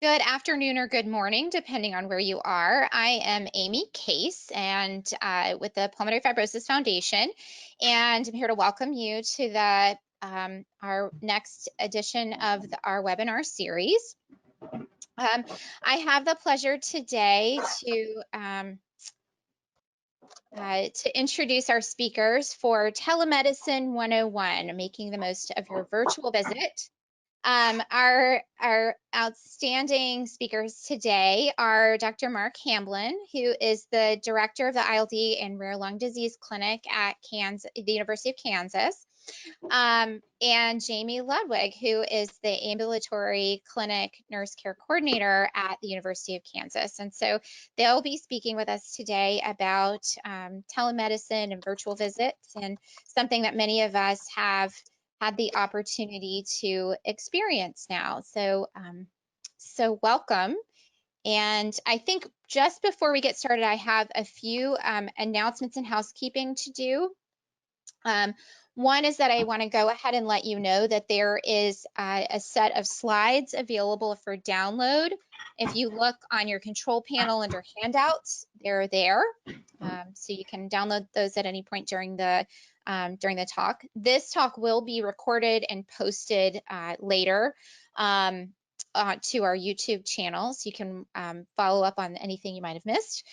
Good afternoon or good morning, depending on where you are. I am Amy Case, and with the Pulmonary Fibrosis Foundation, and I'm here to welcome you to the our next edition of our webinar series. I have the pleasure today to introduce our speakers for Telemedicine 101, making the most of your virtual visit. Our outstanding speakers today are Dr. Mark Hamblin, who is the director of the ILD and Rare Lung Disease Clinic at the University of Kansas, and Jamie Ludwig, who is the ambulatory clinic nurse care coordinator at the University of Kansas. And so they'll be speaking with us today about telemedicine and virtual visits, and something that many of us have had the opportunity to experience now. So, so welcome. And I think just before we get started, I have a few announcements and housekeeping to do. One is that I want to go ahead and let you know that there is a set of slides available for download. If you look on your control panel under handouts, they're there. So you can download those at any point during the talk. This talk will be recorded and posted later to our YouTube channel, so you can follow up on anything you might have missed.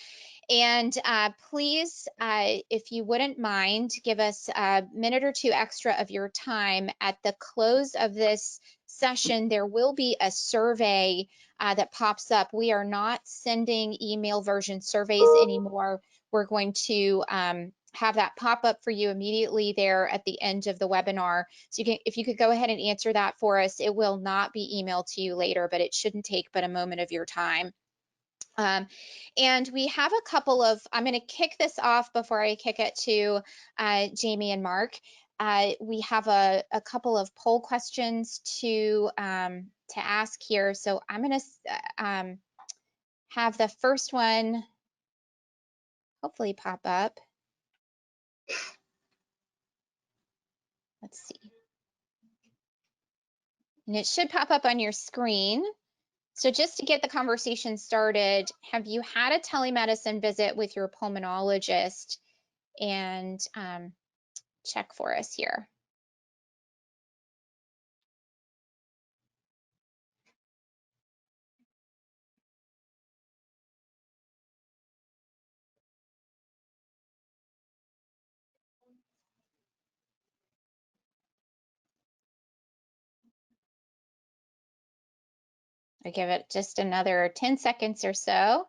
And please, if you wouldn't mind, give us a minute or two extra of your time. At the close of this session, there will be a survey that pops up. We are not sending email version surveys anymore. We're going to have that pop up for you immediately there at the end of the webinar. So if you could go ahead and answer that for us, it will not be emailed to you later, but it shouldn't take but a moment of your time. And we have a couple of, I'm going to kick this off before I kick it to Jamie and Mark. We have a couple of poll questions to ask here. So I'm going to have the first one hopefully pop up. Let's see. And it should pop up on your screen. So just to get the conversation started, have you had a telemedicine visit with your pulmonologist? And check for us here. I give it just another 10 seconds or so.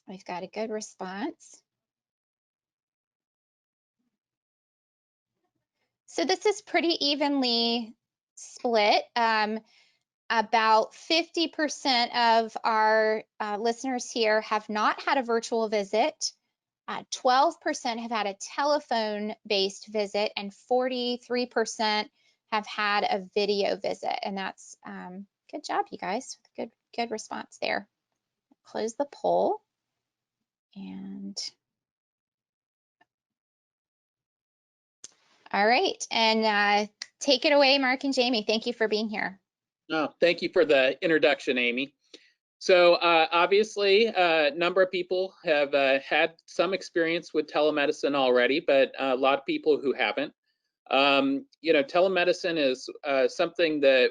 We've got a good response. So this is pretty evenly split. About 50% of our listeners here have not had a virtual visit. 12% have had a telephone-based visit, and 43% have had a video visit. And that's good job, you guys. Good response there. Close the poll. And all right, and take it away, Mark and Jamie. Thank you for being here. Oh, thank you for the introduction, Amy. So obviously, a number of people have had some experience with telemedicine already, but a lot of people who haven't. You know, telemedicine is something that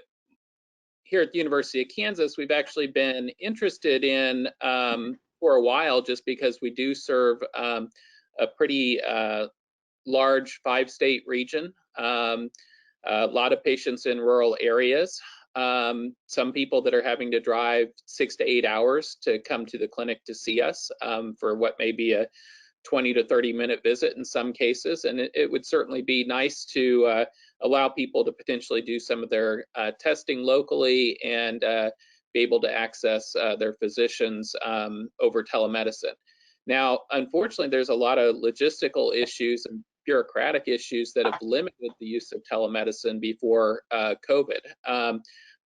here at the University of Kansas, we've actually been interested in for a while, just because we do serve a pretty large 5-state region, a lot of patients in rural areas, some people that are having to drive 6 to 8 hours to come to the clinic to see us for what may be a 20 to 30-minute visit in some cases. And it would certainly be nice to allow people to potentially do some of their testing locally and be able to access their physicians over telemedicine. Now, unfortunately, there's a lot of logistical issues and bureaucratic issues that have limited the use of telemedicine before COVID.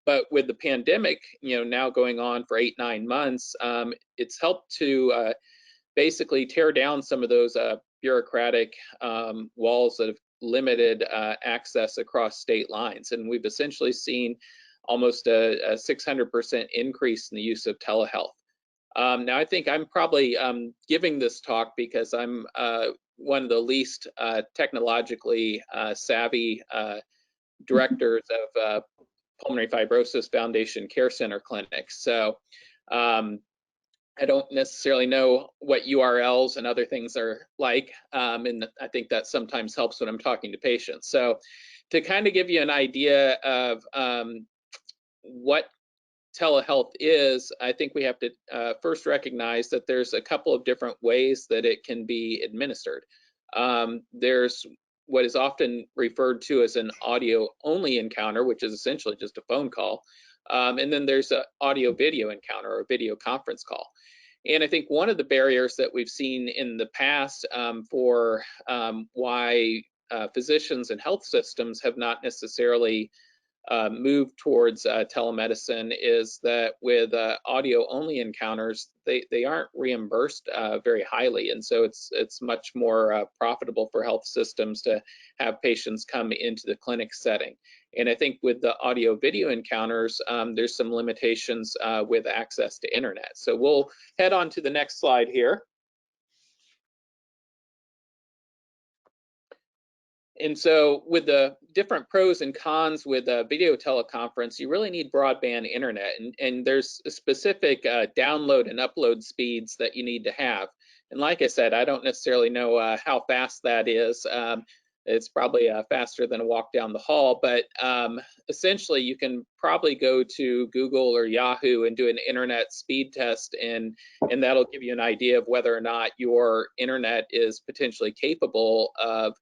But with the pandemic, you know, now going on for 8-9 months, it's helped to basically tear down some of those bureaucratic walls that have limited access across state lines. And we've essentially seen almost a 600% increase in the use of telehealth. Now, I think I'm probably giving this talk because I'm one of the least technologically savvy directors of Pulmonary Fibrosis Foundation Care Center clinics. So I don't necessarily know what URLs and other things are like, and I think that sometimes helps when I'm talking to patients. So to kind of give you an idea of what telehealth is, I think we have to first recognize that there's a couple of different ways that it can be administered. There's what is often referred to as an audio-only encounter, which is essentially just a phone call. And then there's an audio-video encounter or a video conference call. And I think one of the barriers that we've seen in the past for why physicians and health systems have not necessarily move towards telemedicine is that with audio-only encounters, they aren't reimbursed very highly, and so it's much more profitable for health systems to have patients come into the clinic setting. And I think with the audio-video encounters, there's some limitations with access to internet. So we'll head on to the next slide here. And so with the different pros and cons with a video teleconference, you really need broadband internet, and there's specific download and upload speeds that you need to have. And like I said, I don't necessarily know how fast that is. It's probably faster than a walk down the hall, but essentially you can probably go to Google or Yahoo and do an internet speed test, and that'll give you an idea of whether or not your internet is potentially capable of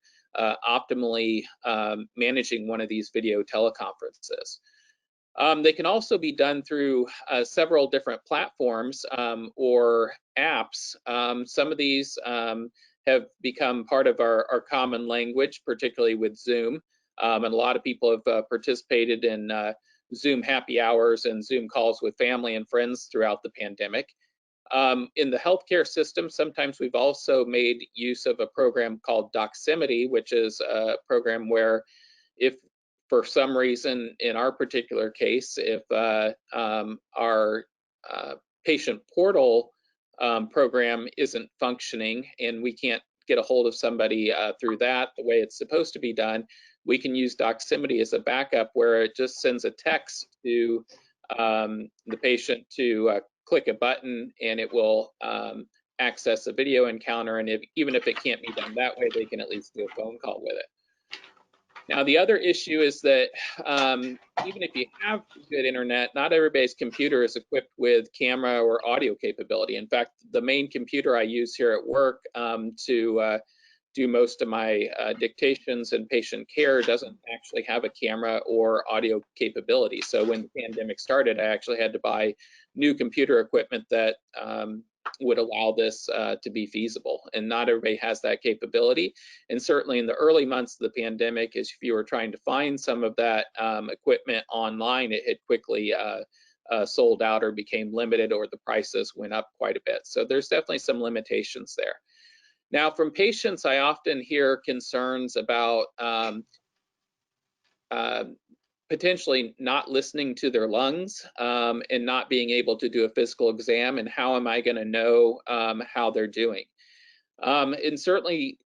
optimally managing one of these video teleconferences. They can also be done through several different platforms or apps. Some of these have become part of our common language, particularly with Zoom. And a lot of people have participated in Zoom happy hours and Zoom calls with family and friends throughout the pandemic. In the healthcare system, sometimes we've also made use of a program called Doximity, which is a program where if for some reason in our particular case, if our patient portal program isn't functioning and we can't get a hold of somebody through that the way it's supposed to be done, we can use Doximity as a backup where it just sends a text to the patient to click a button and it will access a video encounter, and even if it can't be done that way, they can at least do a phone call with it. Now, the other issue is that even if you have good internet, not everybody's computer is equipped with camera or audio capability. In fact, the main computer I use here at work to do most of my dictations and patient care doesn't actually have a camera or audio capability. So when the pandemic started, I actually had to buy new computer equipment that would allow this to be feasible. And not everybody has that capability. And certainly in the early months of the pandemic, if you were trying to find some of that equipment online, it had quickly sold out or became limited, or the prices went up quite a bit. So there's definitely some limitations there. Now, from patients, I often hear concerns about potentially not listening to their lungs and not being able to do a physical exam, and how am I going to know how they're doing? And certainly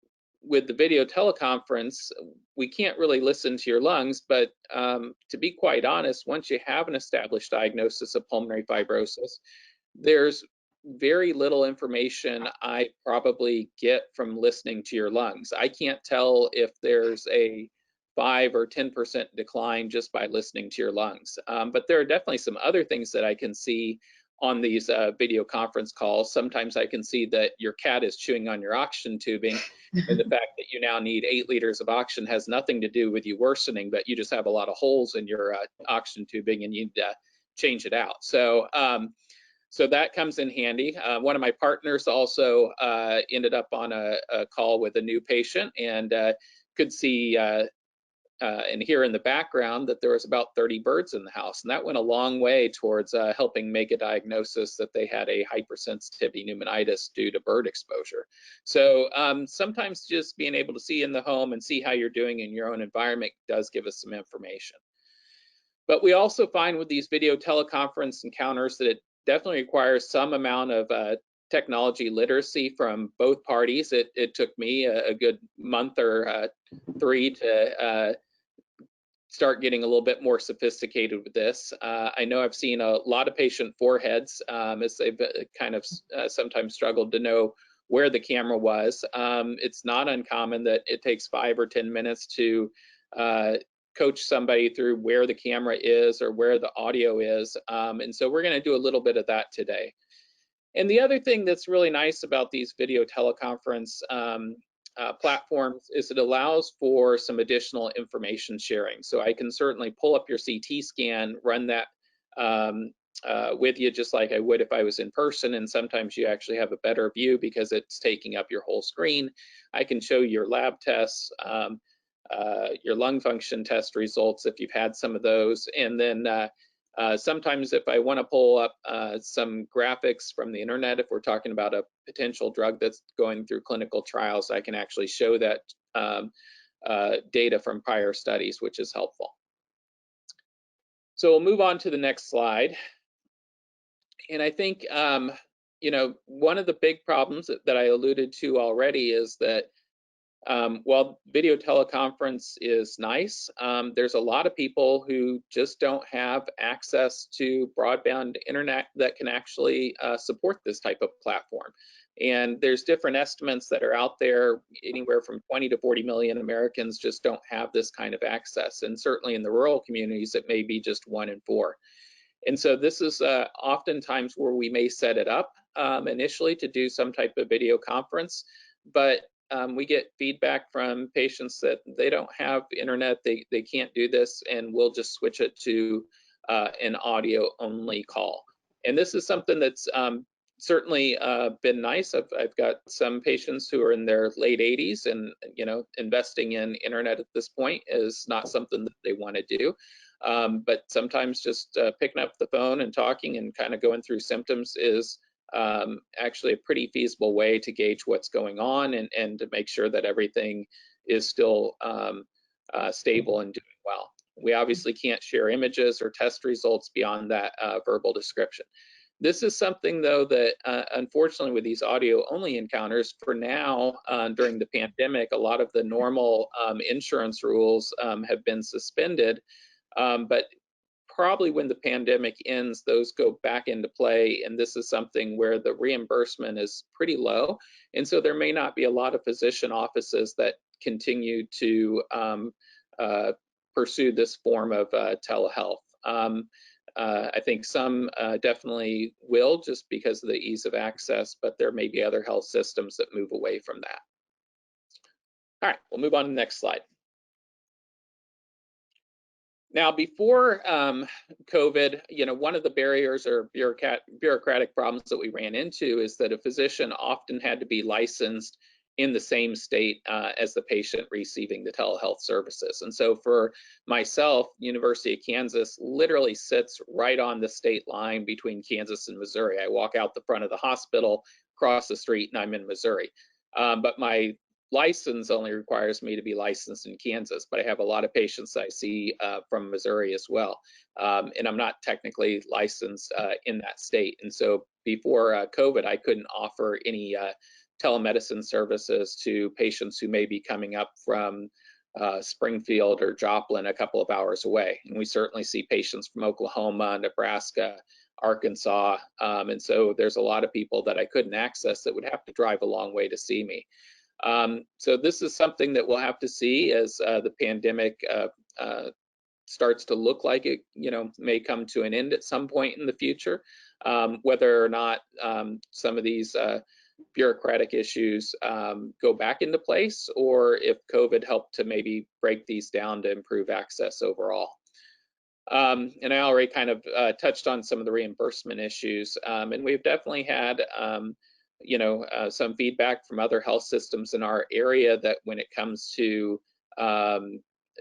with the video teleconference, we can't really listen to your lungs, but to be quite honest, once you have an established diagnosis of pulmonary fibrosis, there's very little information I probably get from listening to your lungs. I can't tell if there's a 5 or 10% decline just by listening to your lungs. But there are definitely some other things that I can see on these video conference calls. Sometimes I can see that your cat is chewing on your oxygen tubing, and the fact that you now need 8 liters of oxygen has nothing to do with you worsening, but you just have a lot of holes in your oxygen tubing and you need to change it out. So that comes in handy. One of my partners also ended up on a call with a new patient and could see and hear in the background that there was about 30 birds in the house. And that went a long way towards helping make a diagnosis that they had a hypersensitivity pneumonitis due to bird exposure. So sometimes just being able to see in the home and see how you're doing in your own environment does give us some information. But we also find with these video teleconference encounters that it definitely requires some amount of technology literacy from both parties. It took me a good month or 3 to start getting a little bit more sophisticated with this. I know I've seen a lot of patient foreheads as they've kind of sometimes struggled to know where the camera was. It's not uncommon that it takes 5 or 10 minutes to coach somebody through where the camera is or where the audio is. And so we're going to do a little bit of that today. And the other thing that's really nice about these video teleconference platforms is it allows for some additional information sharing. So I can certainly pull up your CT scan, run that with you just like I would if I was in person, and sometimes you actually have a better view because it's taking up your whole screen. I can show your lab tests, your lung function test results if you've had some of those, and then sometimes if I want to pull up some graphics from the internet, if we're talking about a potential drug that's going through clinical trials, I can actually show that data from prior studies, which is helpful. So we'll move on to the next slide. And I think, you know, one of the big problems that I alluded to already is that while video teleconference is nice, there's a lot of people who just don't have access to broadband internet that can actually support this type of platform. And there's different estimates that are out there, anywhere from 20 to 40 million Americans just don't have this kind of access. And certainly in the rural communities, it may be just 1 in 4. And so this is oftentimes where we may set it up initially to do some type of video conference, but we get feedback from patients that they don't have internet, they can't do this, and we'll just switch it to an audio only call. And this is something that's certainly been nice. I've got some patients who are in their late 80s, and you know, investing in internet at this point is not something that they want to do. But sometimes just picking up the phone and talking and kind of going through symptoms is actually a pretty feasible way to gauge what's going on and to make sure that everything is still stable and doing well. We obviously can't share images or test results beyond that verbal description. This is something, though, that unfortunately with these audio only encounters, for now, during the pandemic, a lot of the normal insurance rules have been suspended. But probably when the pandemic ends, those go back into play, and this is something where the reimbursement is pretty low, and so there may not be a lot of physician offices that continue to pursue this form of telehealth. I think some definitely will, just because of the ease of access, but there may be other health systems that move away from that. All right, we'll move on to the next slide. Now, before COVID, you know, one of the barriers or bureaucratic problems that we ran into is that a physician often had to be licensed in the same state as the patient receiving the telehealth services. And so for myself, University of Kansas literally sits right on the state line between Kansas and Missouri. I walk out the front of the hospital, cross the street, and I'm in Missouri. But my license only requires me to be licensed in Kansas, but I have a lot of patients I see from Missouri as well. And I'm not technically licensed in that state. And so before COVID, I couldn't offer any telemedicine services to patients who may be coming up from Springfield or Joplin, a couple of hours away. And we certainly see patients from Oklahoma, Nebraska, Arkansas. And so there's a lot of people that I couldn't access that would have to drive a long way to see me. So this is something that we'll have to see as the pandemic starts to look like it, you know, may come to an end at some point in the future. Whether or not some of these bureaucratic issues go back into place, or if COVID helped to maybe break these down to improve access overall. And I already kind of touched on some of the reimbursement issues, and we've definitely had you know, some feedback from other health systems in our area that when it comes to,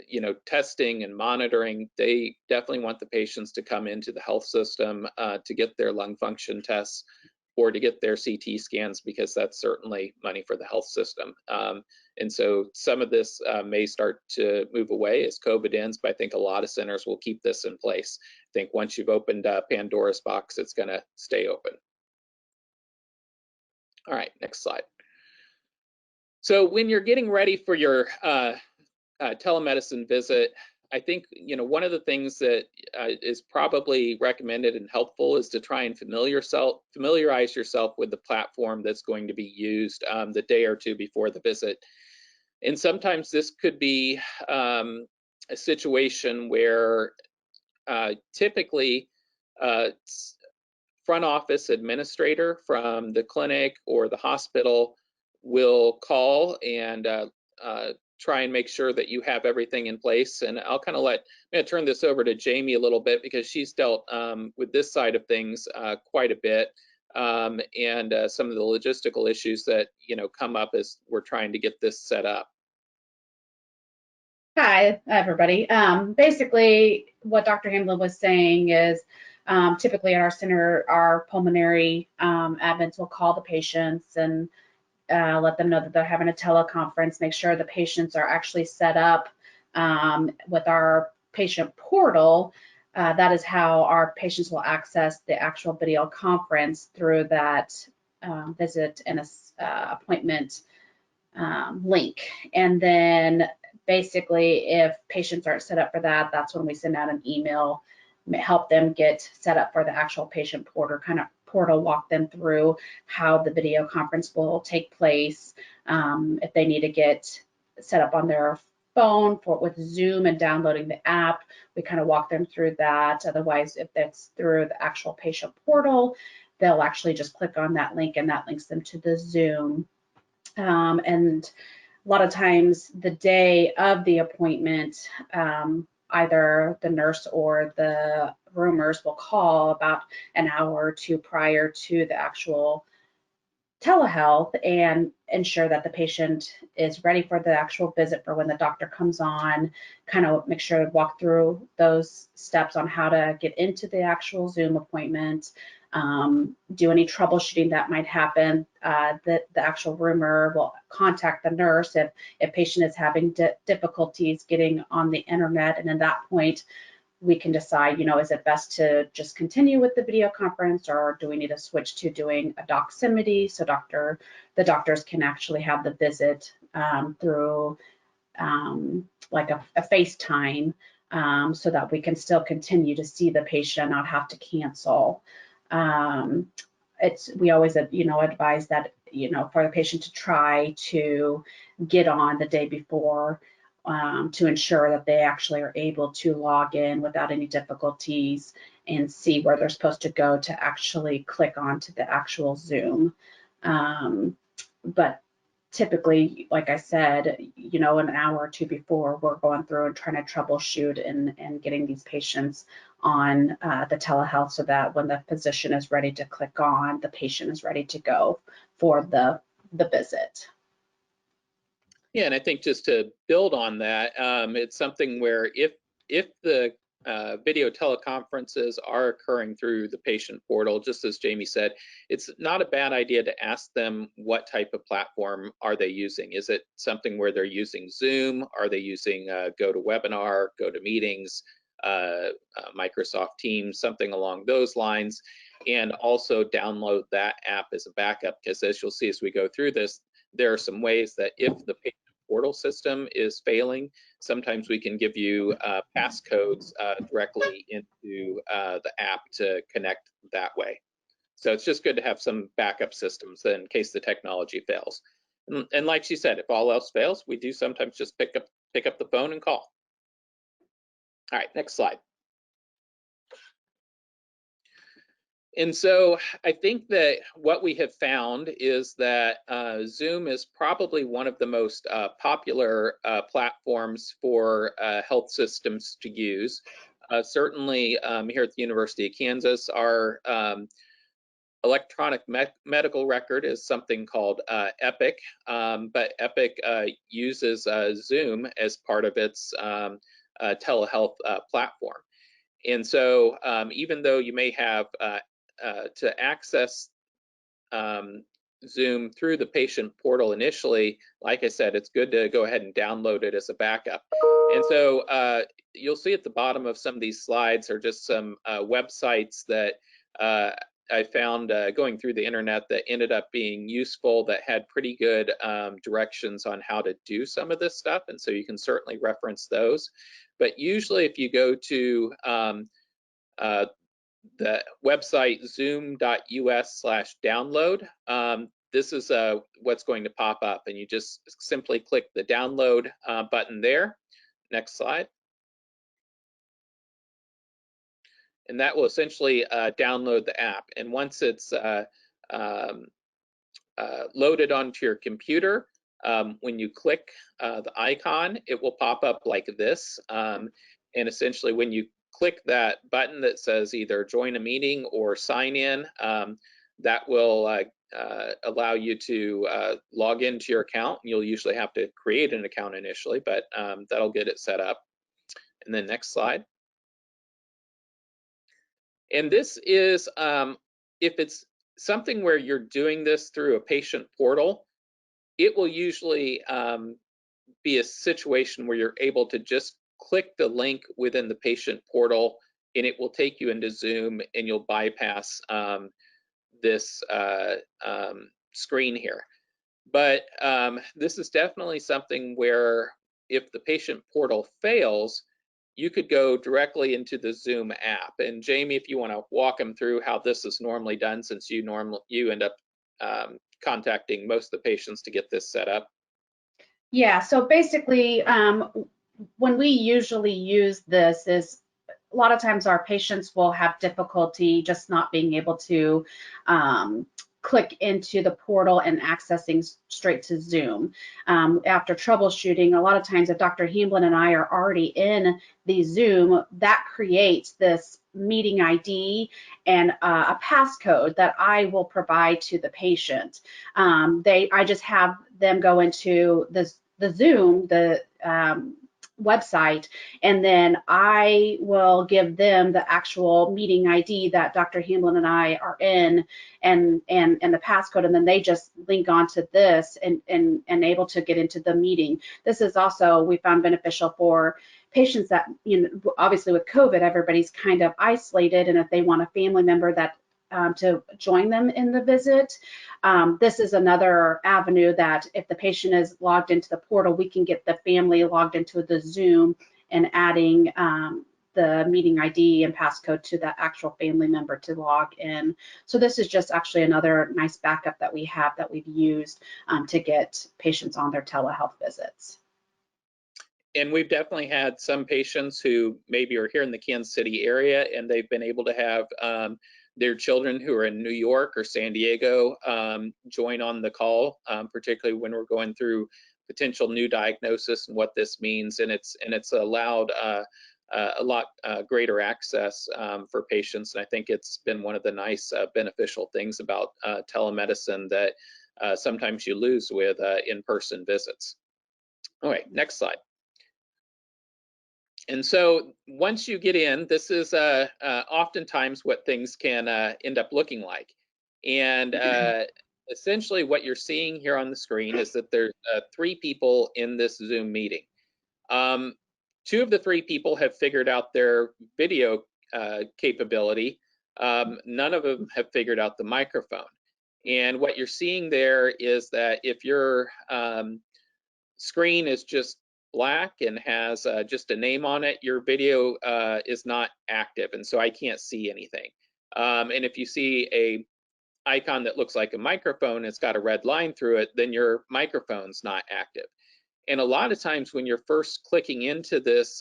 you know, testing and monitoring, they definitely want the patients to come into the health system to get their lung function tests or to get their CT scans, because that's certainly money for the health system. And so some of this may start to move away as COVID ends, but I think a lot of centers will keep this in place. I think once you've opened Pandora's box, it's going to stay open. All right, next slide. So when you're getting ready for your telemedicine visit, I think, you know, one of the things that is probably recommended and helpful is to try and familiarize yourself with the platform that's going to be used the day or two before the visit. And sometimes this could be a situation where typically front office administrator from the clinic or the hospital will call and try and make sure that you have everything in place. And I'll kind of I'm going to turn this over to Jamie a little bit, because she's dealt with this side of things quite a bit, and some of the logistical issues that, you know, come up as we're trying to get this set up. Hi, everybody. Basically, what Dr. Hamblin was saying is typically at our center, our pulmonary admins will call the patients and let them know that they're having a teleconference, make sure the patients are actually set up with our patient portal. That is how our patients will access the actual video conference through that visit and appointment link. And then basically, if patients aren't set up for that, that's when we send out an email, help them get set up for the actual patient portal, walk them through how the video conference will take place. If they need to get set up on their phone with Zoom and downloading the app, we kind of walk them through that. Otherwise, if it's through the actual patient portal, they'll actually just click on that link and that links them to the Zoom. And a lot of times the day of the appointment, either the nurse or the roomers will call about an hour or two prior to the actual telehealth and ensure that the patient is ready for the actual visit for when the doctor comes on, kind of make sure to walk through those steps on how to get into the actual Zoom appointment, do any troubleshooting that might happen. The actual roomer will contact the nurse if patient is having difficulties getting on the internet, and at that point we can decide, you know, is it best to just continue with the video conference, or do we need to switch to doing a doximity so the doctors can actually have the visit through like a FaceTime, so that we can still continue to see the patient, not have to cancel. We always, you know, advise that, you know, for the patient to try to get on the day before, to ensure that they actually are able to log in without any difficulties and see where they're supposed to go to actually click onto the actual Zoom. But typically, like I said, you know, an hour or two before, we're going through and trying to troubleshoot and getting these patients on the telehealth, so that when the physician is ready to click on, the patient is ready to go for the visit. Yeah, and I think just to build on that, it's something where if the video teleconferences are occurring through the patient portal, just as Jamie said, it's not a bad idea to ask them what type of platform are they using. Is it something where they're using Zoom? Are they using GoToWebinar, GoToMeetings, Microsoft Teams, something along those lines? And also download that app as a backup, because as you'll see as we go through this, there are some ways that if the patient portal system is failing, sometimes we can give you passcodes directly into the app to connect that way. So it's just good to have some backup systems in case the technology fails. And like she said, if all else fails, we do sometimes just pick up the phone and call. All right, next slide. And so I think that what we have found is that Zoom is probably one of the most popular platforms for health systems to use. Certainly here at the University of Kansas, our electronic medical record is something called Epic, but Epic uses Zoom as part of its telehealth platform. And so even though you may have to access Zoom through the patient portal initially, like I said, it's good to go ahead and download it as a backup. And so you'll see at the bottom of some of these slides are just some websites that I found going through the internet that ended up being useful, that had pretty good directions on how to do some of this stuff. And so you can certainly reference those. But usually if you go to the website zoom.us/download, this is what's going to pop up, and you just simply click the download button there. Next slide. And that will essentially download the app. And once it's loaded onto your computer, when you click the icon, it will pop up like this. And essentially when you click that button that says either join a meeting or sign in, that will allow you to log into your account. You'll usually have to create an account initially, but that'll get it set up. And then next slide. And this is, if it's something where you're doing this through a patient portal, it will usually be a situation where you're able to just click the link within the patient portal and it will take you into Zoom, and you'll bypass this screen here. But this is definitely something where if the patient portal fails, you could go directly into the Zoom app. And Jamie, if you want to walk them through how this is normally done, since you end up contacting most of the patients to get this set up. Yeah, so basically, when we usually use this is a lot of times our patients will have difficulty just not being able to click into the portal and accessing straight to Zoom. After troubleshooting, a lot of times if Dr. Hamblin and I are already in the Zoom, that creates this meeting ID and a passcode that I will provide to the patient. I just have them go into the Zoom, the website, and then I will give them the actual meeting ID that Dr. Hamblin and I are in, and the passcode, and then they just link onto this and able to get into the meeting. This is also, we found, beneficial for patients that, you know, obviously with COVID, everybody's kind of isolated, and if they want a family member that to join them in the visit, this is another avenue that if the patient is logged into the portal, we can get the family logged into the Zoom and adding the meeting ID and passcode to the actual family member to log in. So this is just actually another nice backup that we have that we've used to get patients on their telehealth visits. And we've definitely had some patients who maybe are here in the Kansas City area, and they've been able to have their children who are in New York or San Diego join on the call, particularly when we're going through potential new diagnosis and what this means. And it's allowed a lot greater access for patients. And I think it's been one of the nice beneficial things about telemedicine that sometimes you lose with in-person visits. All right, next slide. And so once you get in, this is oftentimes what things can end up looking like. And essentially what you're seeing here on the screen is that there's 3 people in this Zoom meeting. 2 of the 3 people have figured out their video capability. None of them have figured out the microphone. And what you're seeing there is that if your screen is just black and has just a name on it, your video is not active, and so I can't see anything. And if you see a icon that looks like a microphone, it's got a red line through it, then your microphone's not active. And a lot of times when you're first clicking into this,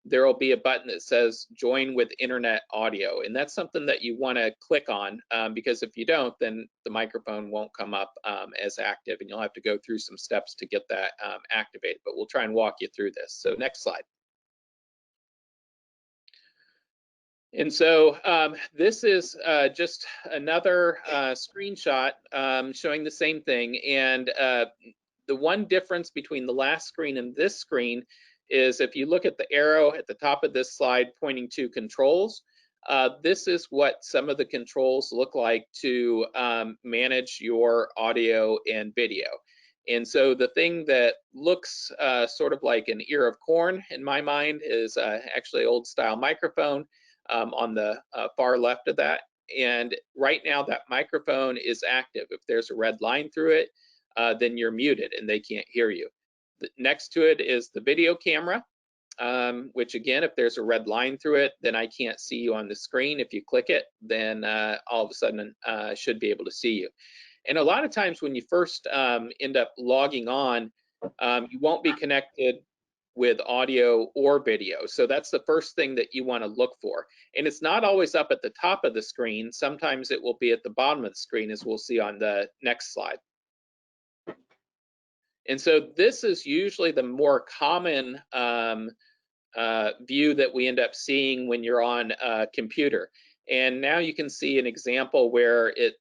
there will be a button that says join with internet audio, and that's something that you want to click on, because if you don't, then the microphone won't come up as active, and you'll have to go through some steps to get that activated, but we'll try and walk you through this. So next slide. And so this is just another screenshot showing the same thing. And the one difference between the last screen and this screen is if you look at the arrow at the top of this slide pointing to controls, this is what some of the controls look like to manage your audio and video. And so the thing that looks sort of like an ear of corn in my mind is actually old style microphone on the far left of that. And right now that microphone is active. If there's a red line through it, then you're muted and they can't hear you. Next to it is the video camera, which again, if there's a red line through it, then I can't see you on the screen. If you click it, then all of a sudden I should be able to see you. And a lot of times when you first end up logging on, you won't be connected with audio or video. So that's the first thing that you want to look for. And it's not always up at the top of the screen. Sometimes it will be at the bottom of the screen, as we'll see on the next slide. And so this is usually the more common view that we end up seeing when you're on a computer. And now you can see an example where it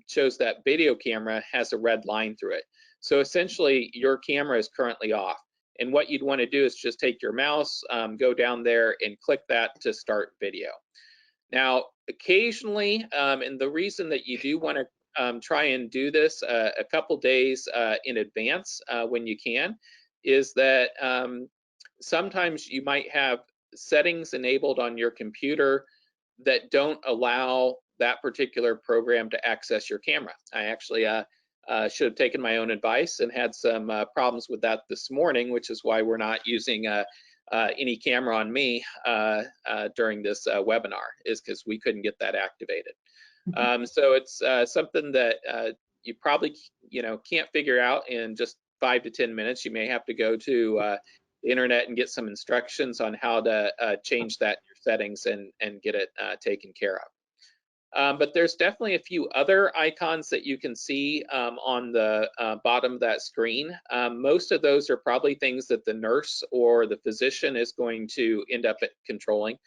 shows that video camera has a red line through it. So essentially your camera is currently off. And what you'd want to do is just take your mouse, go down there and click that to start video. Now, occasionally, and the reason that you do want to try and do this a couple days in advance when you can, is that sometimes you might have settings enabled on your computer that don't allow that particular program to access your camera. I actually should have taken my own advice and had some problems with that this morning, which is why we're not using any camera on me during this webinar, is because we couldn't get that activated. So it's something that you probably can't figure out in just 5 to 10 minutes. You may have to go to the internet and get some instructions on how to change that in your settings and get it taken care of. But there's definitely a few other icons that you can see on the bottom of that screen. Most of those are probably things that the nurse or the physician is going to end up controlling.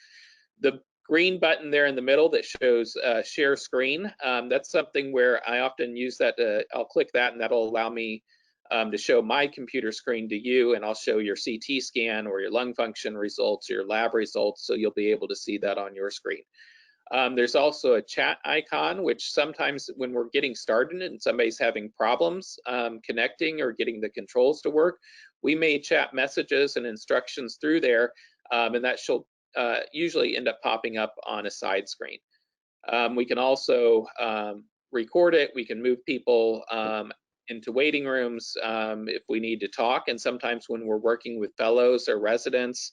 The green button there in the middle that shows share screen, that's something where I often use that. I'll click that and that'll allow me to show my computer screen to you, and I'll show your CT scan or your lung function results, your lab results, so you'll be able to see that on your screen. There's also a chat icon, which sometimes when we're getting started and somebody's having problems connecting or getting the controls to work, we may chat messages and instructions through there, and that should usually end up popping up on a side screen. We can also record it. We can move people into waiting rooms if we need to talk. And sometimes when we're working with fellows or residents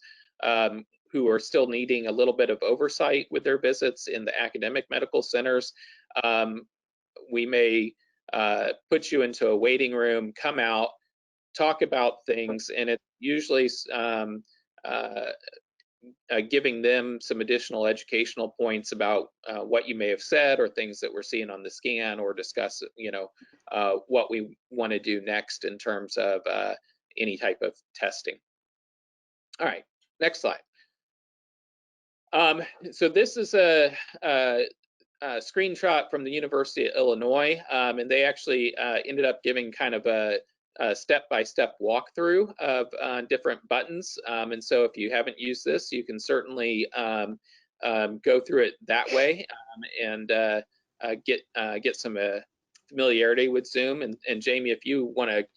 who are still needing a little bit of oversight with their visits in the academic medical centers, we may put you into a waiting room, come out, talk about things, and it's usually giving them some additional educational points about what you may have said or things that we're seeing on the scan, or discuss, what we want to do next in terms of any type of testing. All right, next slide. So this is a screenshot from the University of Illinois, and they actually ended up giving kind of a step-by-step walkthrough of different buttons. And so if you haven't used this, you can certainly go through it that way and get some familiarity with Zoom. And Jamie, if you want to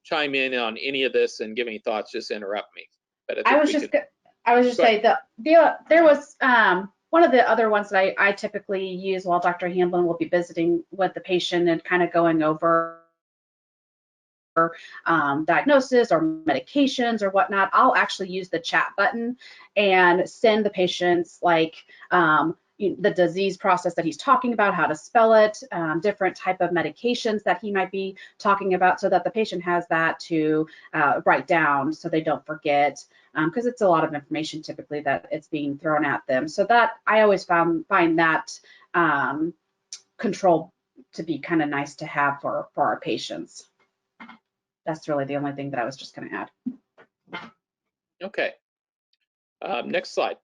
chime in on any of this and give any thoughts, just interrupt me. But I was just saying that there was one of the other ones that I typically use while Dr. Hamblin will be visiting with the patient and kind of going over diagnosis or medications or whatnot. I'll actually use the chat button and send the patients like the disease process that he's talking about, how to spell it, different type of medications that he might be talking about, so that the patient has that to write down so they don't forget, because it's a lot of information typically that it's being thrown at them. So that I always find that control to be kind of nice to have for our patients. That's really the only thing that I was just going to add. Okay. Next slide.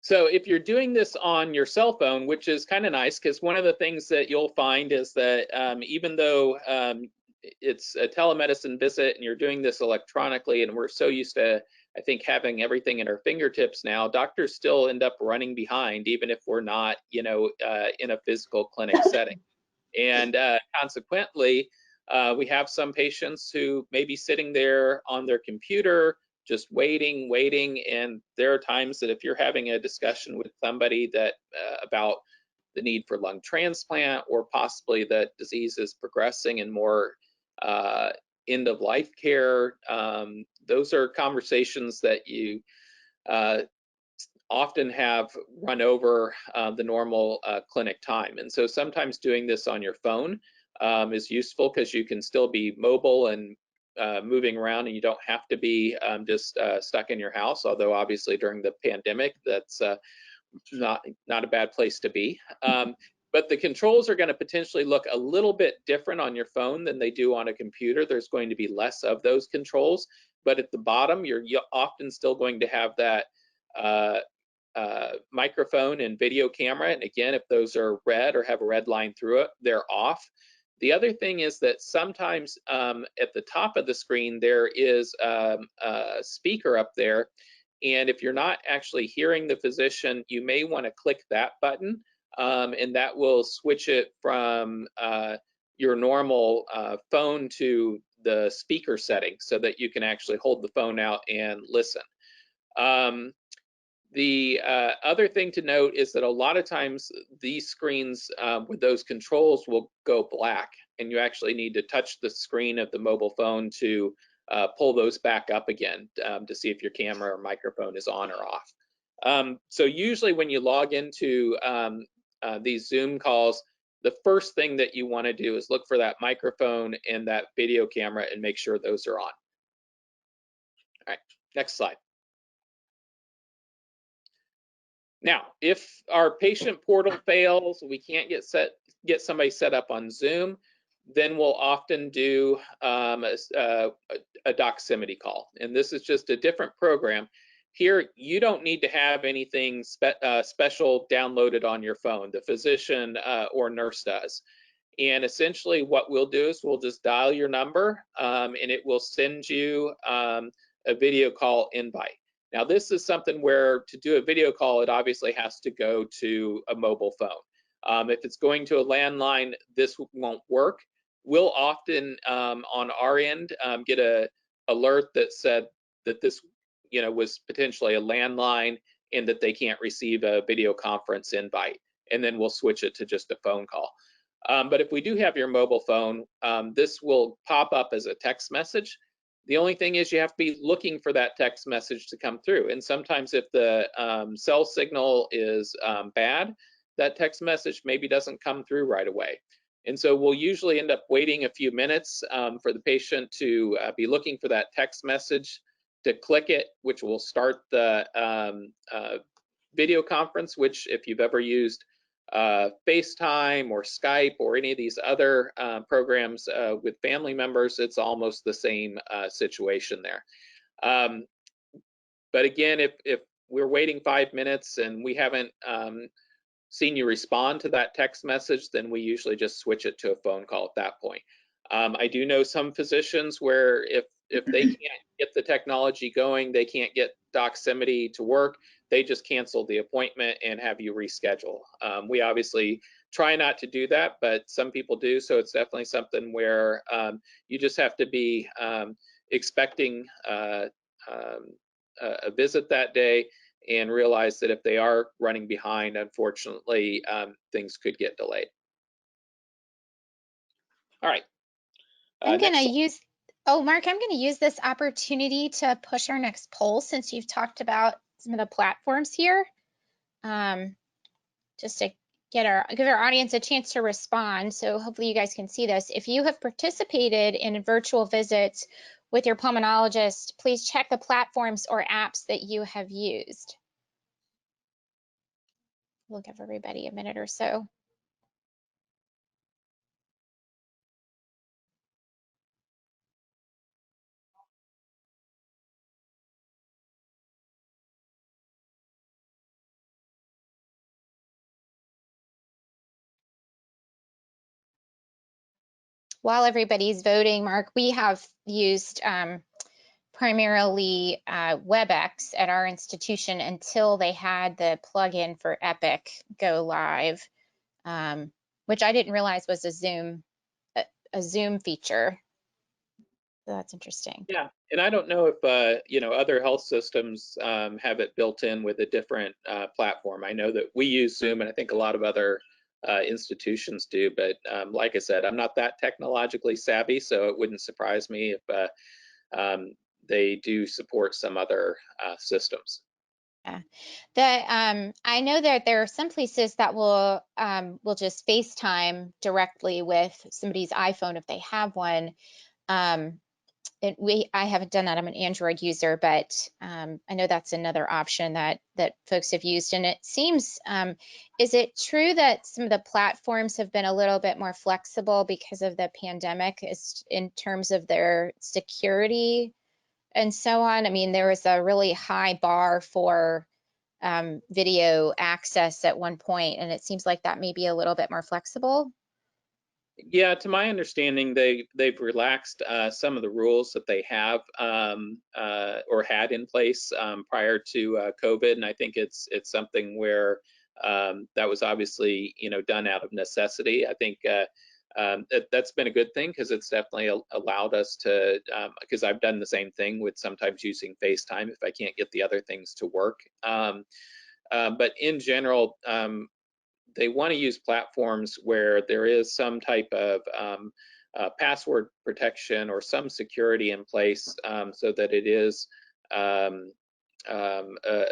So if you're doing this on your cell phone, which is kind of nice, because one of the things that you'll find is that even though it's a telemedicine visit and you're doing this electronically, and we're so used to I think having everything at our fingertips now, doctors still end up running behind, even if we're not, you know, in a physical clinic setting. And consequently, we have some patients who may be sitting there on their computer, just waiting. And there are times that if you're having a discussion with somebody that about the need for lung transplant, or possibly that disease is progressing and more end of life care, those are conversations that you often have run over the normal clinic time. And so sometimes doing this on your phone is useful, because you can still be mobile and moving around, and you don't have to be just stuck in your house. Although obviously during the pandemic, that's not a bad place to be. But the controls are going to potentially look a little bit different on your phone than they do on a computer. There's going to be less of those controls, but at the bottom, you're often still going to have that microphone and video camera. And again, if those are red or have a red line through it, they're off. The other thing is that sometimes at the top of the screen, there is a speaker up there. And if you're not actually hearing the physician, you may want to click that button, and that will switch it from your normal phone to the speaker setting, so that you can actually hold the phone out and listen. The other thing to note is that a lot of times these screens with those controls will go black, and you actually need to touch the screen of the mobile phone to pull those back up again to see if your camera or microphone is on or off. So usually when you log into these Zoom calls, the first thing that you want to do is look for that microphone and that video camera and make sure those are on. All right, next slide. Now, if our patient portal fails, we can't get somebody set up on Zoom, then we'll often do a Doximity call. And this is just a different program. Here, you don't need to have anything special downloaded on your phone. The physician or nurse does. And essentially what we'll do is we'll just dial your number, and it will send you a video call invite. Now, this is something where to do a video call, it obviously has to go to a mobile phone. If it's going to a landline, this won't work. We'll often, on our end, get an alert that said that this, was potentially a landline and that they can't receive a video conference invite, and then we'll switch it to just a phone call. But if we do have your mobile phone, this will pop up as a text message. The only thing is you have to be looking for that text message to come through. And sometimes if the cell signal is bad, that text message maybe doesn't come through right away. And so we'll usually end up waiting a few minutes for the patient to be looking for that text message, to click it, which will start the video conference, which if you've ever used FaceTime or Skype or any of these other programs with family members, it's almost the same situation there. But again, if we're waiting 5 minutes and we haven't seen you respond to that text message, then we usually just switch it to a phone call at that point. I do know some physicians where if they can't get the technology going, they can't get Doximity to work, they just cancel the appointment and have you reschedule. We obviously try not to do that, but some people do, so it's definitely something where you just have to be expecting a visit that day, and realize that if they are running behind, unfortunately, things could get delayed. All right. I'm going to use, Mark, I'm going to use this opportunity to push our next poll, since you've talked about some of the platforms here, just to give our audience a chance to respond. So hopefully you guys can see this. If you have participated in virtual visits with your pulmonologist, please check the platforms or apps that you have used. We'll give everybody a minute or so. While everybody's voting, Mark, we have used primarily WebEx at our institution until they had the plugin for Epic go live, which I didn't realize was a Zoom feature. So that's interesting. Yeah, and I don't know if you know, other health systems have it built in with a different platform. I know that we use Zoom, and I think a lot of other institutions do. But like I said, I'm not that technologically savvy, so it wouldn't surprise me if they do support some other systems. Yeah. I know that there are some places that will just FaceTime directly with somebody's iPhone if they have one. I haven't done that. I'm an Android user, but I know that's another option that folks have used. And it seems, is it true that some of the platforms have been a little bit more flexible because of the pandemic in terms of their security and so on? I mean, there was a really high bar for video access at one point, and it seems like that may be a little bit more flexible. Yeah, to my understanding, they've relaxed some of the rules that they have or had in place prior to COVID, and I think it's something where that was obviously, you know, done out of necessity. I think that's been a good thing, because it's definitely allowed us to, because I've done the same thing with sometimes using FaceTime if I can't get the other things to work. But in general, they want to use platforms where there is some type of password protection or some security in place, so that it is a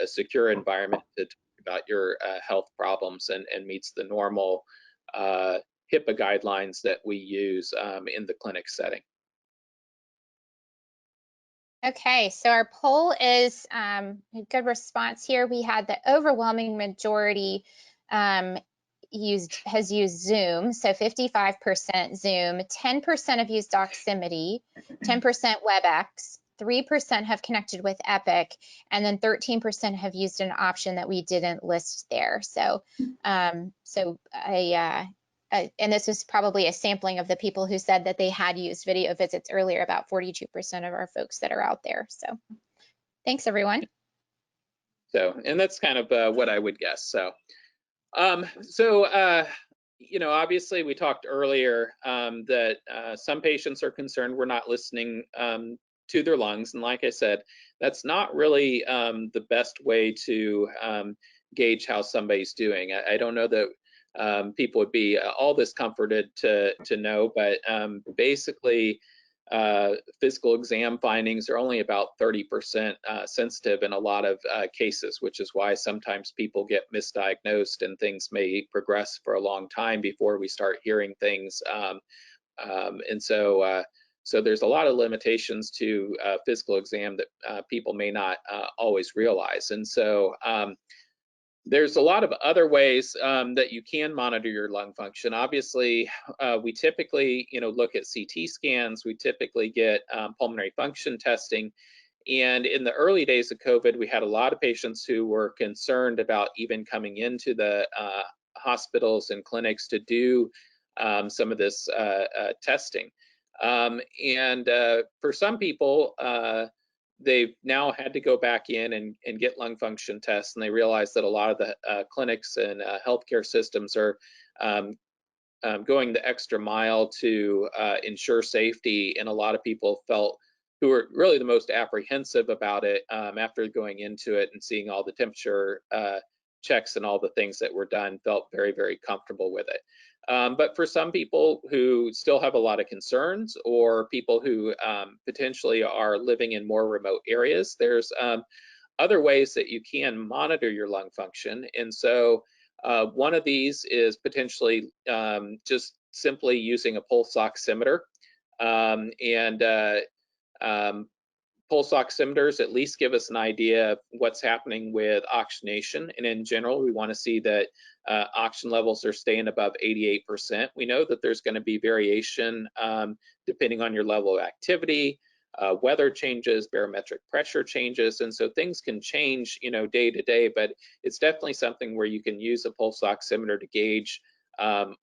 secure environment to talk about your health problems and meets the normal HIPAA guidelines that we use in the clinic setting. Okay, so our poll is a good response here. We had the overwhelming majority has used Zoom, so 55% Zoom, 10% have used Doximity, 10% WebEx, 3% have connected with Epic, and then 13% have used an option that we didn't list there. So, and this was probably a sampling of the people who said that they had used video visits earlier, about 42% of our folks that are out there. So thanks, everyone. So, and that's kind of what I would guess. So, you know, obviously we talked earlier that some patients are concerned we're not listening to their lungs. And like I said, that's not really the best way to gauge how somebody's doing. I don't know that people would be all this comforted to know, but basically physical exam findings are only about 30% sensitive in a lot of cases, which is why sometimes people get misdiagnosed and things may progress for a long time before we start hearing things. And so there's a lot of limitations to physical exam that people may not always realize. And so there's a lot of other ways that you can monitor your lung function. Obviously, we typically, you know, look at CT scans. We typically get pulmonary function testing. And in the early days of COVID, we had a lot of patients who were concerned about even coming into the hospitals and clinics to do some of this testing. And for some people, they've now had to go back in and get lung function tests, and they realize that a lot of the clinics and healthcare systems are going the extra mile to ensure safety, and a lot of people felt, who were really the most apprehensive about it after going into it and seeing all the temperature checks and all the things that were done, felt very, very comfortable with it. But for some people who still have a lot of concerns, or people who potentially are living in more remote areas, there's other ways that you can monitor your lung function. And so one of these is potentially just simply using a pulse oximeter. Pulse oximeters at least give us an idea of what's happening with oxygenation. And in general, we want to see that oxygen levels are staying above 88%. We know that there's going to be variation depending on your level of activity, weather changes, barometric pressure changes. And so things can change, you know, day to day, but it's definitely something where you can use a pulse oximeter to gauge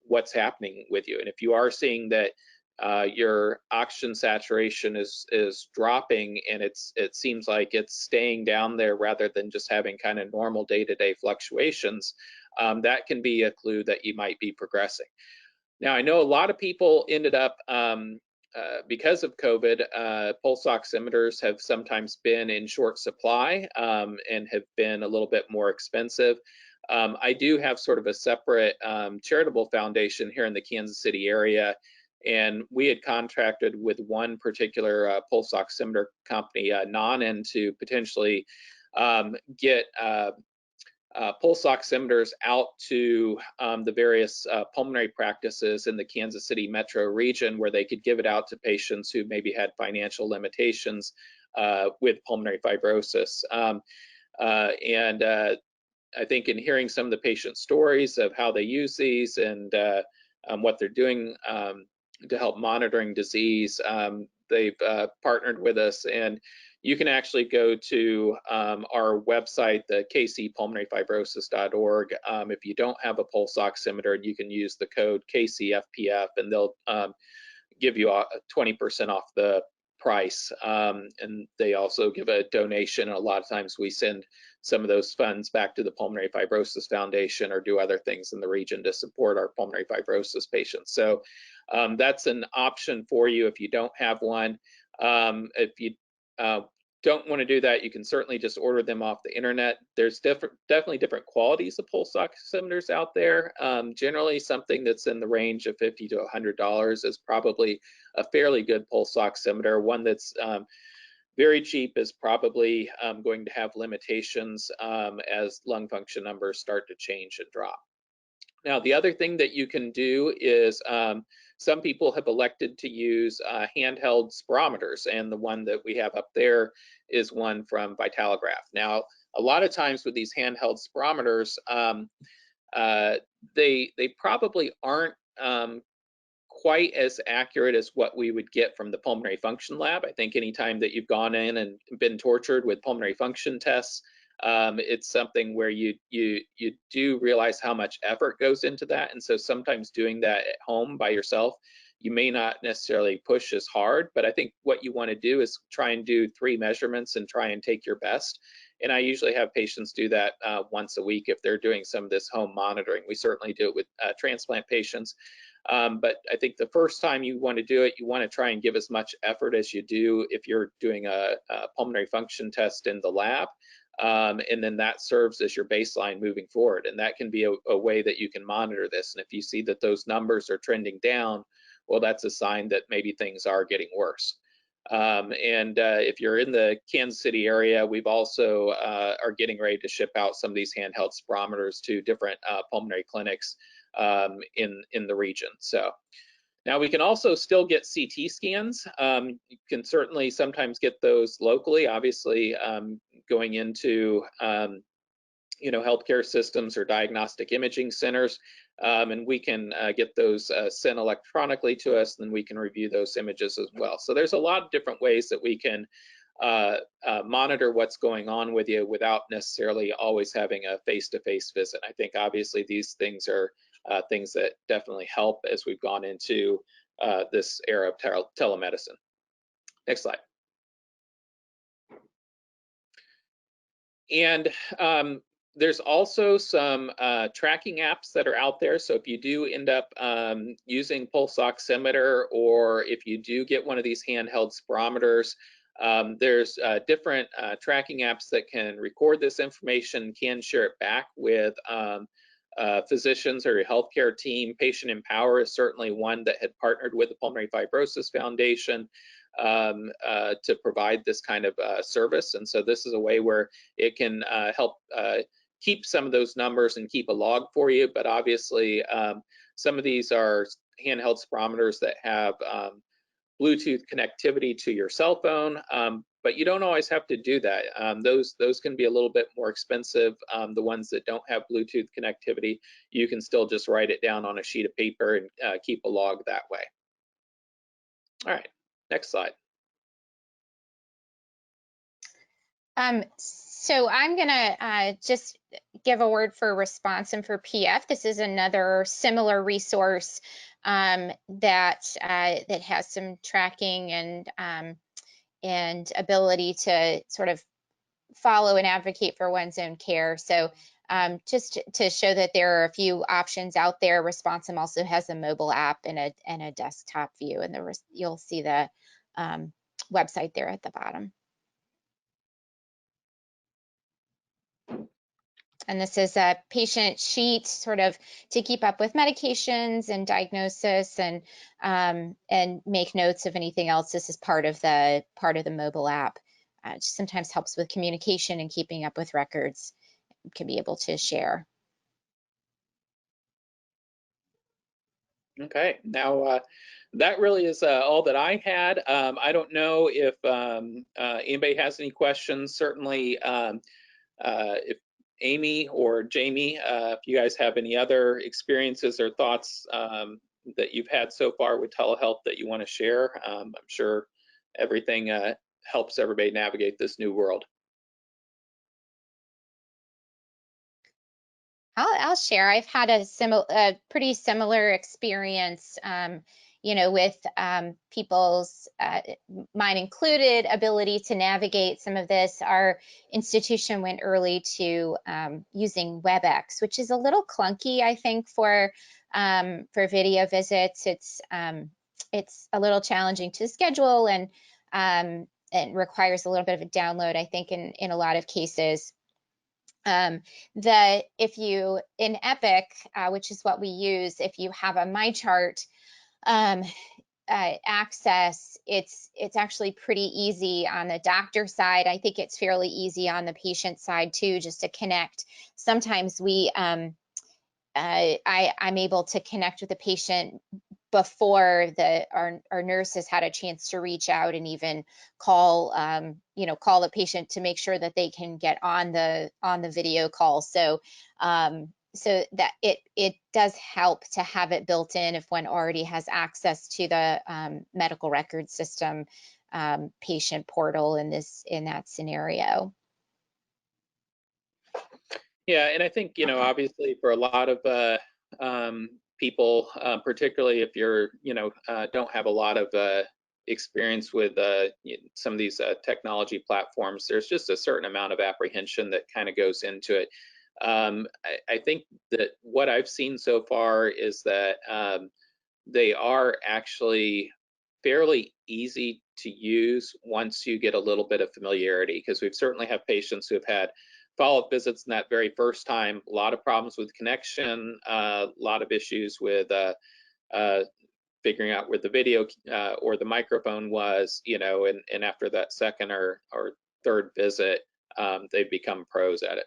what's happening with you. And if you are seeing that your oxygen saturation is dropping, and it seems like it's staying down there rather than just having kind of normal day-to-day fluctuations, that can be a clue that you might be progressing. Now, I know a lot of people ended up, because of COVID, pulse oximeters have sometimes been in short supply and have been a little bit more expensive. I do have sort of a separate charitable foundation here in the Kansas City area, and we had contracted with one particular pulse oximeter company, Nonin, to potentially get pulse oximeters out to the various pulmonary practices in the Kansas City metro region, where they could give it out to patients who maybe had financial limitations with pulmonary fibrosis. I think in hearing some of the patient stories of how they use these and what they're doing to help monitoring disease, they've partnered with us, and you can actually go to our website, the kcpulmonaryfibrosis.org. If you don't have a pulse oximeter, you can use the code KCFPF, and they'll give you 20% off the price. And they also give a donation. And a lot of times we send some of those funds back to the Pulmonary Fibrosis Foundation or do other things in the region to support our pulmonary fibrosis patients. So that's an option for you if you don't have one. If you don't want to do that, you can certainly just order them off the internet. There's definitely different qualities of pulse oximeters out there. Generally, something that's in the range of $50 to $100 is probably a fairly good pulse oximeter. One that's very cheap is probably going to have limitations as lung function numbers start to change and drop. Now, the other thing that you can do is some people have elected to use handheld spirometers, and the one that we have up there is one from Vitalograph. Now, a lot of times with these handheld spirometers, they probably aren't quite as accurate as what we would get from the pulmonary function lab. I think anytime that you've gone in and been tortured with pulmonary function tests, it's something where you do realize how much effort goes into that. And so sometimes doing that at home by yourself, you may not necessarily push as hard, but I think what you want to do is try and do 3 measurements and try and take your best. And I usually have patients do that once a week if they're doing some of this home monitoring. We certainly do it with transplant patients. But I think the first time you want to do it, you want to try and give as much effort as you do if you're doing a pulmonary function test in the lab. And then that serves as your baseline moving forward. And that can be a way that you can monitor this. And if you see that those numbers are trending down, well, that's a sign that maybe things are getting worse. If you're in the Kansas City area, we've also are getting ready to ship out some of these handheld spirometers to different pulmonary clinics in the region. So now we can also still get CT scans. You can certainly sometimes get those locally, obviously going into healthcare systems or diagnostic imaging centers, and we can get those sent electronically to us, and then we can review those images as well. So there's a lot of different ways that we can monitor what's going on with you without necessarily always having a face-to-face visit. I think obviously these things are things that definitely help as we've gone into this era of telemedicine. Next slide. And there's also some tracking apps that are out there. So if you do end up using pulse oximeter, or if you do get one of these handheld spirometers, there's different tracking apps that can record this information, can share it back with physicians or your healthcare team. Patient Empower is certainly one that had partnered with the Pulmonary Fibrosis Foundation to provide this kind of service. And so this is a way where it can help keep some of those numbers and keep a log for you. But obviously, some of these are handheld spirometers that have Bluetooth connectivity to your cell phone, but you don't always have to do that. Those can be a little bit more expensive. The ones that don't have Bluetooth connectivity, you can still just write it down on a sheet of paper and keep a log that way. All right, next slide. So I'm gonna just give a word for response and for PF. This is another similar resource that has some tracking and ability to sort of follow and advocate for one's own care. So just to show that there are a few options out there, Responsum also has a mobile app and a desktop view, and you'll see the website there at the bottom. And this is a patient sheet sort of to keep up with medications and diagnosis and make notes of anything else. This is part of the mobile app. It sometimes helps with communication and keeping up with records. You can be able to share. Okay, now that really is all that I had. I don't know if anybody has any questions. Certainly, if Amy or Jamie, if you guys have any other experiences or thoughts that you've had so far with telehealth that you want to share, I'm sure everything helps everybody navigate this new world. I'll share. I've had a pretty similar experience, with people's, mine included, ability to navigate some of this. Our institution went early to using WebEx, which is a little clunky, I think, for video visits. It's a little challenging to schedule and requires a little bit of a download, I think, in a lot of cases. If you in Epic, which is what we use, if you have a MyChart access, it's actually pretty easy on the doctor side. I think it's fairly easy on the patient side too, just to connect. Sometimes I'm able to connect with the patient before our nurses had a chance to reach out and even call the patient to make sure that they can get on the video call. So that it does help to have it built in if one already has access to the medical record system patient portal in that scenario. Yeah, and I think, obviously for a lot of people, particularly if you're, don't have a lot of experience with some of these technology platforms, there's just a certain amount of apprehension that kind of goes into it. I think that what I've seen so far is that they are actually fairly easy to use once you get a little bit of familiarity, because we've certainly have patients who have had follow-up visits in that very first time, a lot of problems with connection, a lot of issues with figuring out where the video or the microphone was, and after that second or third visit, they've become pros at it.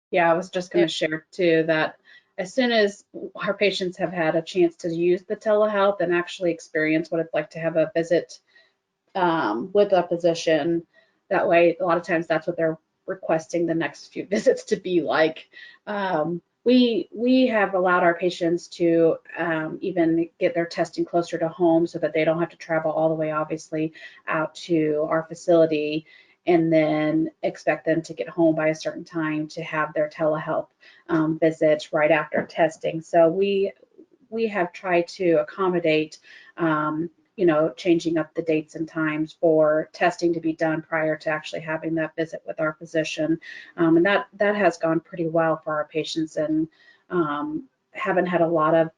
Yeah, I was just going to share too that as soon as our patients have had a chance to use the telehealth and actually experience what it's like to have a visit with a physician, that way, a lot of times that's what they're requesting the next few visits to be like. We have allowed our patients to even get their testing closer to home so that they don't have to travel all the way, obviously, out to our facility and then expect them to get home by a certain time to have their telehealth visits right after testing. So we have tried to accommodate changing up the dates and times for testing to be done prior to actually having that visit with our physician. And that has gone pretty well for our patients, and haven't had a lot of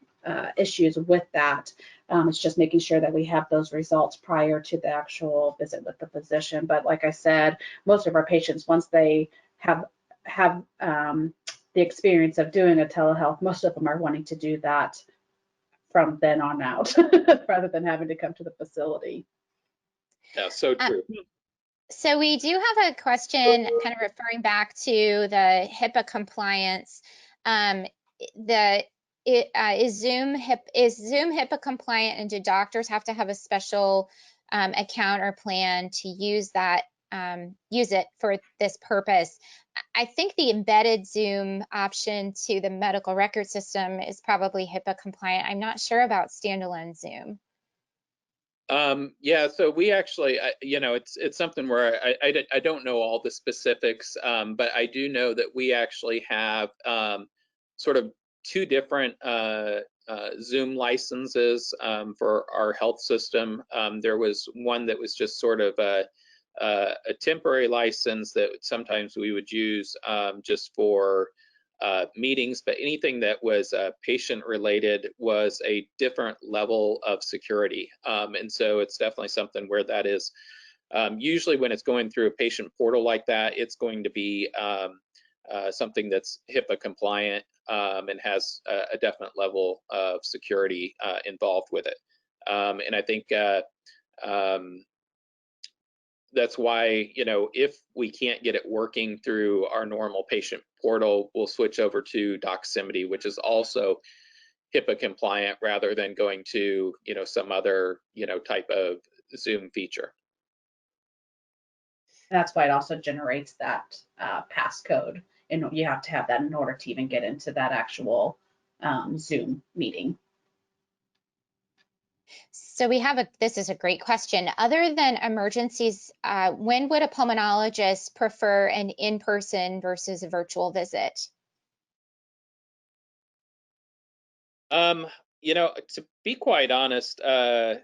issues with that. It's just making sure that we have those results prior to the actual visit with the physician. But like I said, most of our patients, once they have the experience of doing a telehealth, most of them are wanting to do that from then on out rather than having to come to the facility. Yeah, so true. So we do have a question kind of referring back to the HIPAA compliance. Is Zoom HIPAA compliant, and do doctors have to have a special account or plan to use it for this purpose? I think the embedded Zoom option to the medical record system is probably HIPAA compliant. I'm not sure about standalone Zoom. Yeah, so we actually, you know, it's something where I don't know all the specifics, but I do know that we actually have sort of two different Zoom licenses for our health system. There was one that was just sort of a temporary license that sometimes we would use just for meetings, but anything that was patient related was a different level of security. And so it's definitely something where that is usually when it's going through a patient portal like that, it's going to be something that's HIPAA compliant and has a definite level of security involved with it. And I think that's why, you know, if we can't get it working through our normal patient portal, we'll switch over to Doximity, which is also HIPAA compliant rather than going to, you know, some other, you know, type of Zoom feature. That's why it also generates that passcode, and you have to have that in order to even get into that actual Zoom meeting. So we have this is a great question. Other than emergencies, when would a pulmonologist prefer an in-person versus a virtual visit? You know, to be quite honest, I'm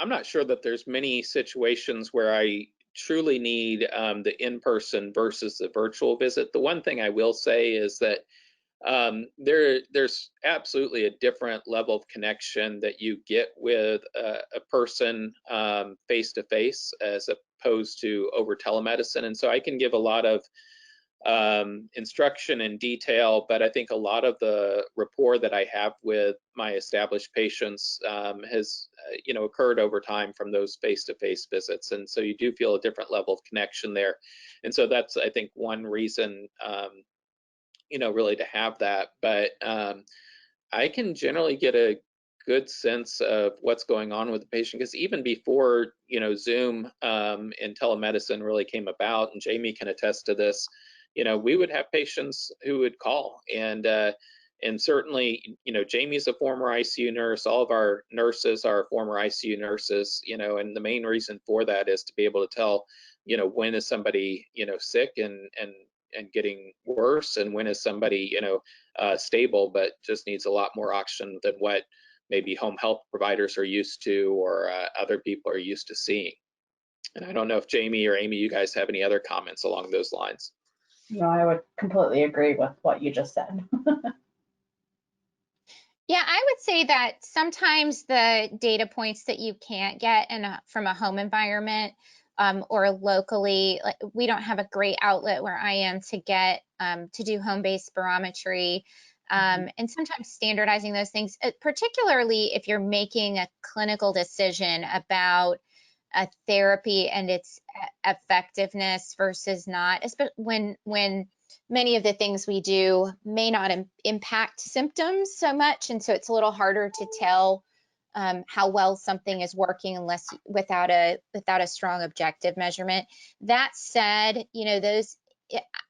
not sure that there's many situations where I truly need the in-person versus the virtual visit. The one thing I will say is that there's absolutely a different level of connection that you get with a person face to face as opposed to over telemedicine. And so I can give a lot of instruction and detail, but I think a lot of the rapport that I have with my established patients has, you know, occurred over time from those face-to-face visits, and so you do feel a different level of connection there. And so that's, I think, one reason, you know, really to have that. But I can generally get a good sense of what's going on with the patient, because even before, you know, Zoom and telemedicine really came about, and Jamie can attest to this, you know, we would have patients who would call, and certainly, you know, Jamie's a former ICU nurse. All of our nurses are former ICU nurses, you know, and the main reason for that is to be able to tell, you know, when is somebody, you know, sick and getting worse, and when is somebody, you know, stable but just needs a lot more oxygen than what maybe home health providers are used to, or other people are used to seeing. And I don't know if Jamie or Amy, you guys have any other comments along those lines. No, I would completely agree with what you just said. Yeah, I would say that sometimes the data points that you can't get from a home environment or locally, like we don't have a great outlet where I am to get to do home-based spirometry, and sometimes standardizing those things, particularly if you're making a clinical decision about a therapy and its effectiveness versus not, when many of the things we do may not impact symptoms so much, and so it's a little harder to tell how well something is working unless without a strong objective measurement. That said, you know, those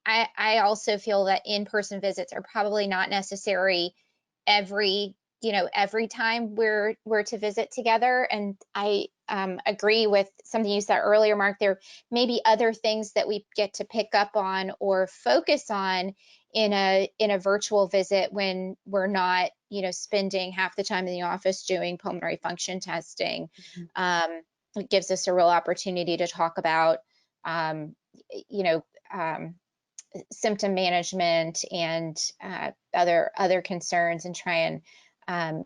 I also feel that in-person visits are probably not necessary every time we're to visit together. And I agree with something you said earlier, Mark. There may be other things that we get to pick up on or focus on in a virtual visit when we're not, you know, spending half the time in the office doing pulmonary function testing. It gives us a real opportunity to talk about, you know, symptom management and other concerns, and try and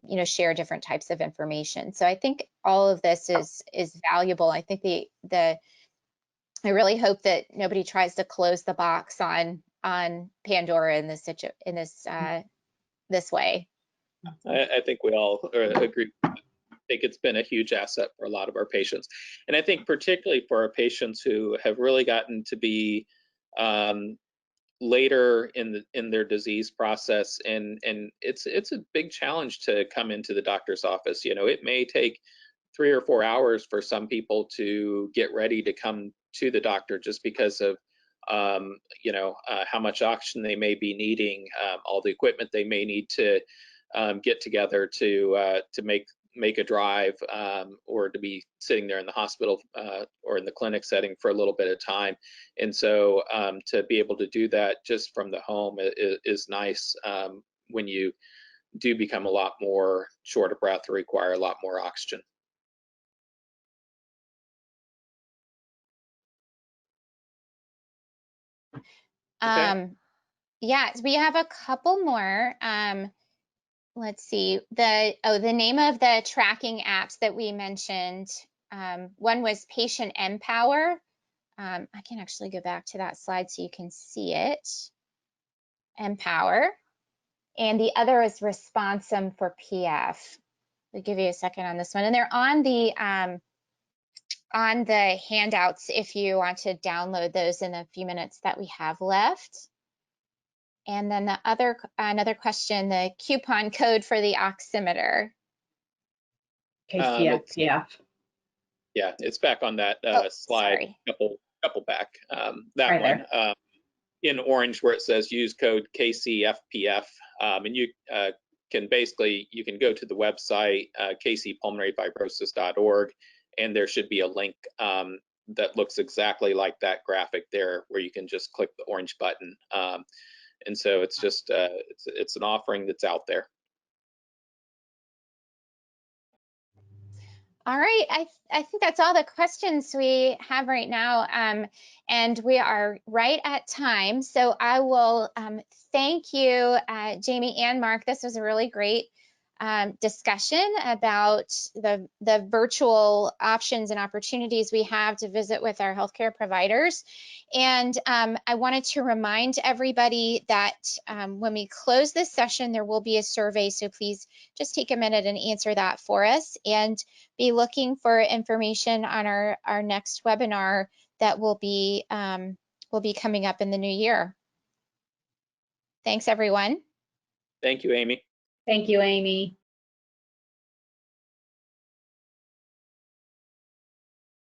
you know, share different types of information. So I think all of this is valuable. I think I really hope that nobody tries to close the box on Pandora in this this way. I think we all agree. I think it's been a huge asset for a lot of our patients, and I think particularly for our patients who have really gotten to be later in their disease process, and it's a big challenge to come into the doctor's office. You know, it may take 3 or 4 hours for some people to get ready to come to the doctor, just because of you know, how much oxygen they may be needing, all the equipment they may need to get together to make a drive, or to be sitting there in the hospital or in the clinic setting for a little bit of time. And so to be able to do that just from the home is nice when you do become a lot more short of breath or require a lot more oxygen. Okay. Yeah, we have a couple more. Let's see, the name of the tracking apps that we mentioned. One was Patient Empower. I can actually go back to that slide so you can see it. Empower. And the other is Responsum for PF. I'll give you a second on this one. And they're on the handouts if you want to download those in a few minutes that we have left. And then the another question, the coupon code for the oximeter. KCF. Yeah, it's back on that slide, couple back. That right one there. In orange where it says use code KCFPF, and you can go to the website kcpulmonaryfibrosis.org, and there should be a link that looks exactly like that graphic there, where you can just click the orange button. And so it's just it's an offering that's out there. All right, I think that's all the questions we have right now, and we are right at time. So I will thank you, Jamie and Mark. This was a really great discussion about the virtual options and opportunities we have to visit with our healthcare providers. And I wanted to remind everybody that when we close this session, there will be a survey. So please just take a minute and answer that for us, and be looking for information on our next webinar that will be coming up in the new year. Thanks, everyone. Thank you, Amy. Thank you, Amy.